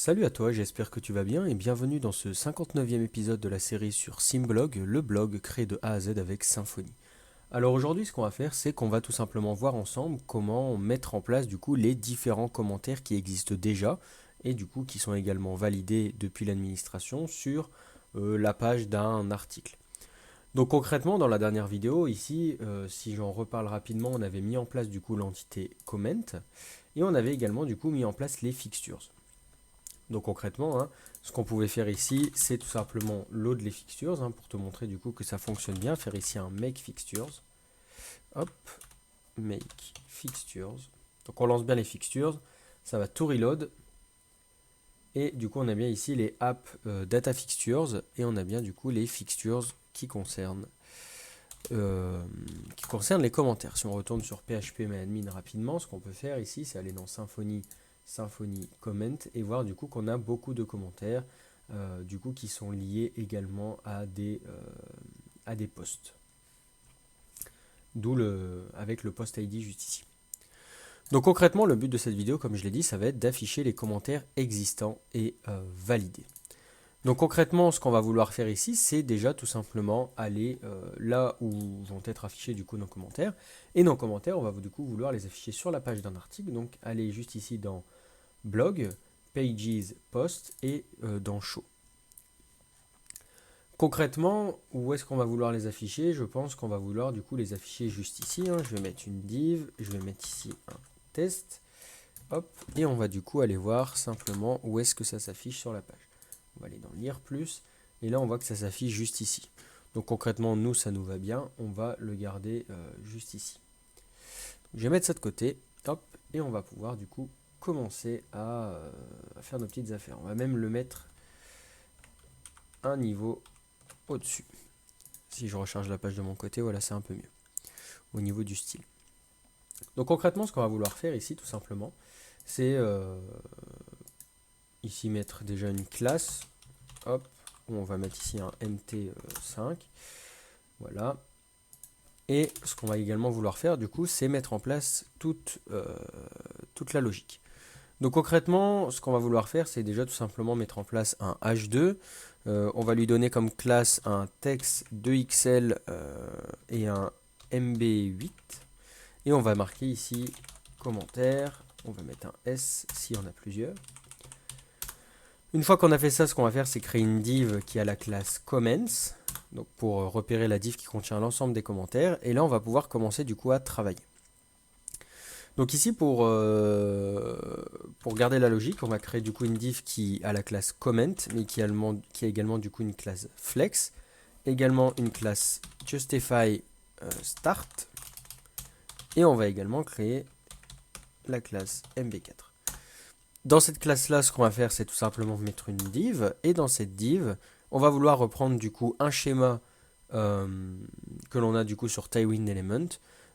Salut à toi, j'espère que tu vas bien et bienvenue dans ce 59e épisode de la série sur Symblog, le blog créé de A à Z avec Symfony. Alors aujourd'hui ce qu'on va faire c'est qu'on va tout simplement voir ensemble comment mettre en place du coup les différents commentaires qui existent déjà et du coup qui sont également validés depuis l'administration sur la page d'un article. Donc concrètement dans la dernière vidéo ici, si j'en reparle rapidement, on avait mis en place du coup l'entité comment et on avait également du coup mis en place les fixtures. Donc concrètement, ce qu'on pouvait faire ici, c'est tout simplement load les fixtures, pour te montrer du coup que ça fonctionne bien. Faire ici un make fixtures. Hop, make fixtures. Donc on lance bien les fixtures, ça va tout reload. Et du coup on a bien ici les app data fixtures et on a bien du coup les fixtures qui concernent les commentaires. Si on retourne sur phpMyAdmin rapidement, ce qu'on peut faire ici, c'est aller dans Symfony Comment et voir du coup qu'on a beaucoup de commentaires du coup qui sont liés également à des posts. D'où avec le post ID juste ici. Donc concrètement, le but de cette vidéo, comme je l'ai dit, ça va être d'afficher les commentaires existants et validés. Donc concrètement, ce qu'on va vouloir faire ici, c'est déjà tout simplement aller là où vont être affichés du coup nos commentaires. Et nos commentaires, on va du coup vouloir les afficher sur la page d'un article. Donc aller juste ici dans Blog, Pages, Post et dans Show. Concrètement, où est-ce qu'on va vouloir les afficher? Je pense qu'on va vouloir du coup les afficher juste ici. Je vais mettre une div, je vais mettre ici un test. Hop, et on va du coup aller voir simplement où est-ce que ça s'affiche sur la page. On va aller dans lire plus, et là on voit que ça s'affiche juste ici. Donc concrètement, nous ça nous va bien, on va le garder juste ici. Je vais mettre ça de côté, hop, et on va pouvoir du coup commencer à faire nos petites affaires. On va même le mettre un niveau au-dessus. Si je recharge la page de mon côté, voilà, c'est un peu mieux au niveau du style. Donc concrètement, ce qu'on va vouloir faire ici, tout simplement, c'est ici mettre déjà une classe. Hop, on va mettre ici un mt5. Voilà. Et ce qu'on va également vouloir faire, du coup, c'est mettre en place toute la logique. Donc concrètement, ce qu'on va vouloir faire, c'est déjà tout simplement mettre en place un h2. On va lui donner comme classe un text 2xl et un mb8. Et on va marquer ici commentaire. On va mettre un s si on a plusieurs. Une fois qu'on a fait ça, ce qu'on va faire, c'est créer une div qui a la classe comments. Donc pour repérer la div qui contient l'ensemble des commentaires. Et là, on va pouvoir commencer du coup à travailler. Donc ici, pour garder la logique, on va créer du coup une div qui a la classe comment, mais qui a également du coup une classe flex, également une classe justify start, et on va également créer la classe mb4. Dans cette classe-là, ce qu'on va faire, c'est tout simplement mettre une div, et dans cette div, on va vouloir reprendre du coup un schéma que l'on a du coup sur Tailwind Element.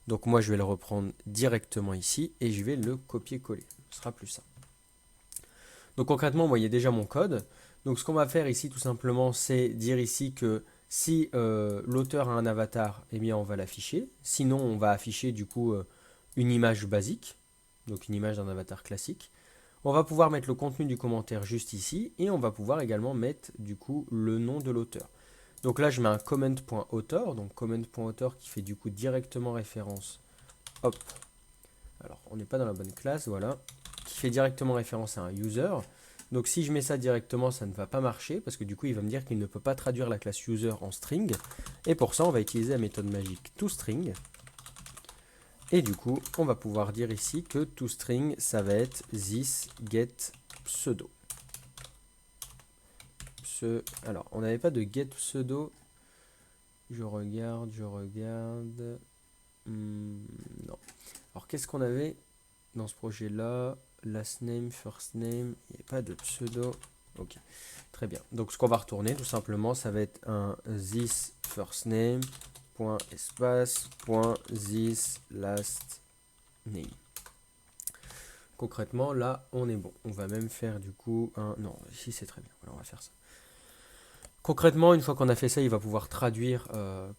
Donc moi je vais le reprendre directement ici et je vais le copier-coller. Ce sera plus simple. Donc concrètement, moi il y a déjà mon code. Donc ce qu'on va faire ici tout simplement, c'est dire ici que si l'auteur a un avatar, eh bien on va l'afficher. Sinon on va afficher du coup une image basique, donc une image d'un avatar classique. On va pouvoir mettre le contenu du commentaire juste ici et on va pouvoir également mettre du coup le nom de l'auteur. Donc là, je mets un comment.author, donc comment.author qui fait du coup directement référence. Hop. Alors, on n'est pas dans la bonne classe, voilà. Qui fait directement référence à un user. Donc si je mets ça directement, ça ne va pas marcher parce que du coup, il va me dire qu'il ne peut pas traduire la classe user en string. Et pour ça, on va utiliser la méthode magique toString. Et du coup, on va pouvoir dire ici que toString, ça va être this get pseudo. Alors, on n'avait pas de get pseudo. Je regarde. Non. Alors, qu'est-ce qu'on avait dans ce projet-là? Last name, first name. Il n'y a pas de pseudo. Ok, très bien. Donc, ce qu'on va retourner, tout simplement, ça va être un this first name, point espace, point this last name. Concrètement, là, on est bon. On va même faire du coup un... Non, ici, c'est très bien. Voilà, on va faire ça. Concrètement, une fois qu'on a fait ça, il va pouvoir traduire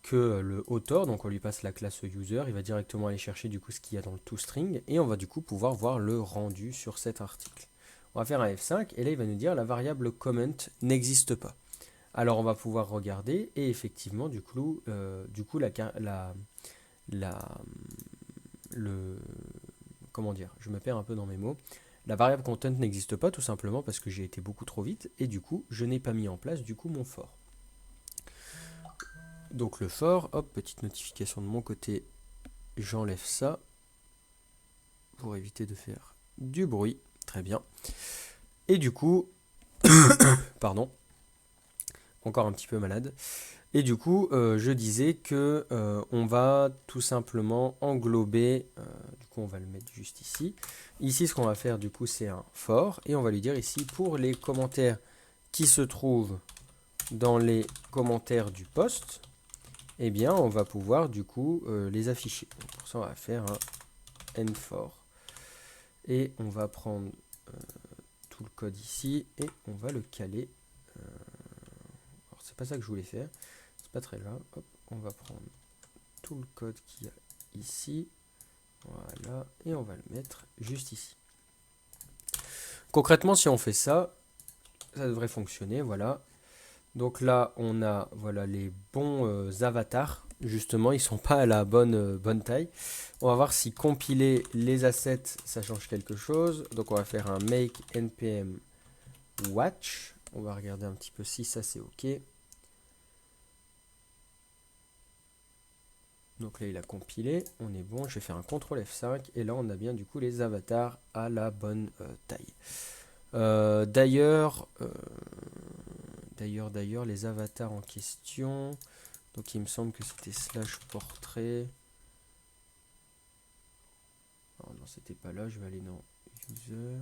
que le author, donc on lui passe la classe user, il va directement aller chercher du coup ce qu'il y a dans le toString et on va du coup pouvoir voir le rendu sur cet article. On va faire un F5 et là il va nous dire la variable comment n'existe pas. Alors on va pouvoir regarder et effectivement du coup comment dire, je me perds un peu dans mes mots. La variable content n'existe pas tout simplement parce que j'ai été beaucoup trop vite et du coup je n'ai pas mis en place du coup mon for. Donc le for, hop, petite notification de mon côté, j'enlève ça pour éviter de faire du bruit, très bien. Et du coup, pardon, encore un petit peu malade. Et du coup, je disais que on va tout simplement englober, du coup on va le mettre juste ici. Ici, ce qu'on va faire du coup, c'est un for, et on va lui dire ici, pour les commentaires qui se trouvent dans les commentaires du post, eh bien, on va pouvoir du coup les afficher. Donc, pour ça, on va faire un nfor. Et on va prendre tout le code ici, et on va le caler. Alors, c'est pas ça que je voulais faire. Pas très grave, hop, on va prendre tout le code qu'il y a ici, voilà, et on va le mettre juste ici. Concrètement, si on fait ça, ça devrait fonctionner, voilà. Donc là, on a voilà les bons avatars, justement, ils sont pas à la bonne taille. On va voir si compiler les assets, ça change quelque chose. Donc on va faire un make npm watch, on va regarder un petit peu si ça c'est ok. Donc là, il a compilé, on est bon, je vais faire un CTRL F5, et là, on a bien du coup les avatars à la bonne taille. D'ailleurs, les avatars en question, donc il me semble que c'était slash portrait. Oh non, c'était pas là, je vais aller dans user.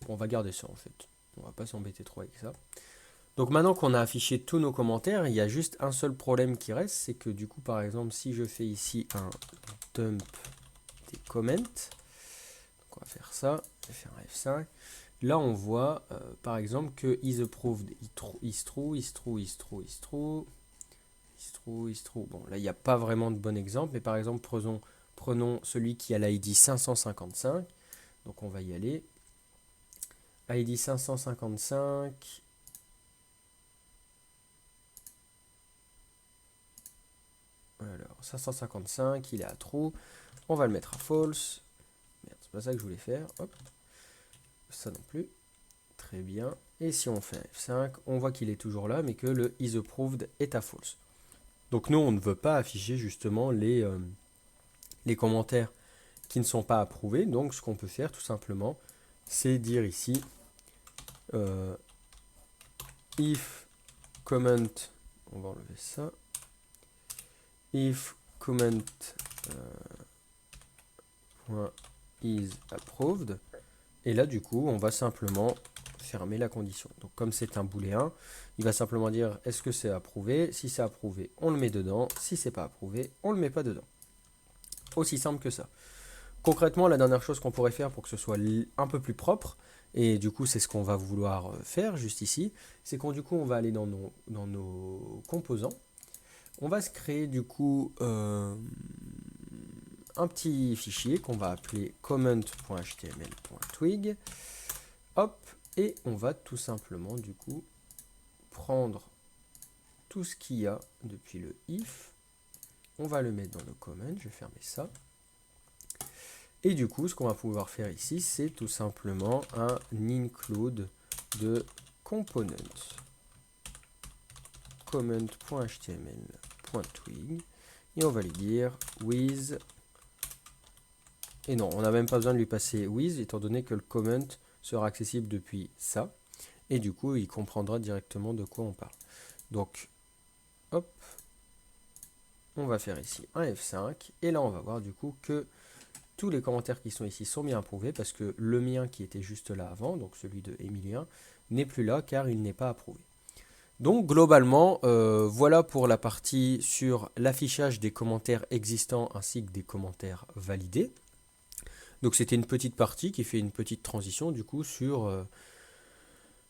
Bon, on va garder ça en fait. On va pas s'embêter trop avec ça. Donc maintenant qu'on a affiché tous nos commentaires, il y a juste un seul problème qui reste, c'est que du coup, par exemple, si je fais ici un dump des comments, donc on va faire ça, je vais faire un F5. Là, on voit, par exemple, que isApproved, is true. Bon, là, il n'y a pas vraiment de bon exemple, mais par exemple, prenons celui qui a l'ID 555. Donc, on va y aller. ID 555. Alors, 555, il est à true. On va le mettre à false. Merde, c'est pas ça que je voulais faire. Hop. Ça non plus. Très bien. Et si on fait un F5, on voit qu'il est toujours là, mais que le isApproved est à false. Donc nous, on ne veut pas afficher justement les commentaires qui ne sont pas approuvés. Donc ce qu'on peut faire tout simplement, c'est dire ici if comment, on va enlever ça, if comment is approved, et là du coup on va simplement fermer la condition. Donc comme c'est un booléen, il va simplement dire est-ce que c'est approuvé, si c'est approuvé on le met dedans, si c'est pas approuvé on le met pas dedans. Aussi simple que ça. Concrètement, la dernière chose qu'on pourrait faire pour que ce soit un peu plus propre, et du coup c'est ce qu'on va vouloir faire juste ici, c'est qu'on du coup on va aller dans nos composants, on va se créer du coup un petit fichier qu'on va appeler comment.html.twig, hop, et on va tout simplement du coup prendre tout ce qu'il y a depuis le if, on va le mettre dans le comment, je vais fermer ça. Et du coup, ce qu'on va pouvoir faire ici, c'est tout simplement un include de component comment.html.twig et on va lui dire with, et non, on n'a même pas besoin de lui passer with étant donné que le comment sera accessible depuis ça, et du coup, il comprendra directement de quoi on parle. Donc, hop, on va faire ici un F5, et là, on va voir du coup que tous les commentaires qui sont ici sont bien approuvés parce que le mien qui était juste là avant, donc celui de Emilien, n'est plus là car il n'est pas approuvé. Donc globalement, voilà pour la partie sur l'affichage des commentaires existants ainsi que des commentaires validés. Donc c'était une petite partie qui fait une petite transition du coup sur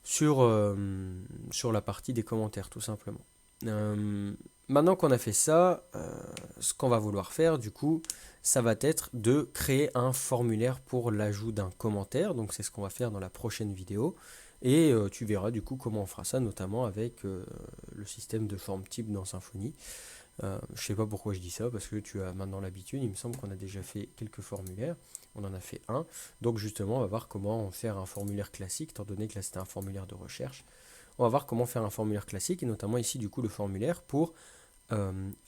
sur la partie des commentaires, tout simplement. Maintenant qu'on a fait ça, ce qu'on va vouloir faire, du coup, ça va être de créer un formulaire pour l'ajout d'un commentaire. Donc c'est ce qu'on va faire dans la prochaine vidéo. Et tu verras du coup comment on fera ça, notamment avec le système de forme type dans Symfony. Je sais pas pourquoi je dis ça, parce que tu as maintenant l'habitude. Il me semble qu'on a déjà fait quelques formulaires. On en a fait un. Donc justement, on va voir comment faire un formulaire classique, étant donné que là c'était un formulaire de recherche. On va voir comment faire un formulaire classique, et notamment ici du coup le formulaire pour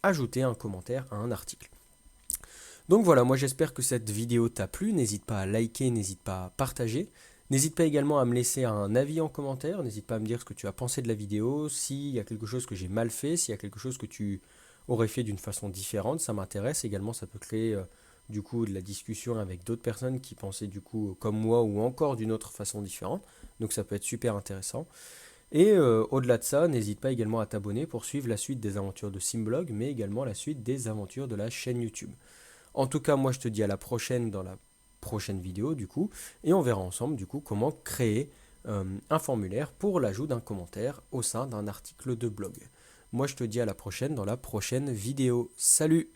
ajouter un commentaire à un article. Donc voilà, moi j'espère que cette vidéo t'a plu. N'hésite pas à liker, n'hésite pas à partager. N'hésite pas également à me laisser un avis en commentaire. N'hésite pas à me dire ce que tu as pensé de la vidéo, s'il y a quelque chose que j'ai mal fait, s'il y a quelque chose que tu aurais fait d'une façon différente, ça m'intéresse. Également, ça peut créer du coup de la discussion avec d'autres personnes qui pensaient du coup comme moi ou encore d'une autre façon différente. Donc ça peut être super intéressant. Et au-delà de ça, n'hésite pas également à t'abonner pour suivre la suite des aventures de Simblog, mais également la suite des aventures de la chaîne YouTube. En tout cas, moi je te dis à la prochaine dans la prochaine vidéo du coup, et on verra ensemble du coup comment créer un formulaire pour l'ajout d'un commentaire au sein d'un article de blog. Moi je te dis à la prochaine dans la prochaine vidéo. Salut!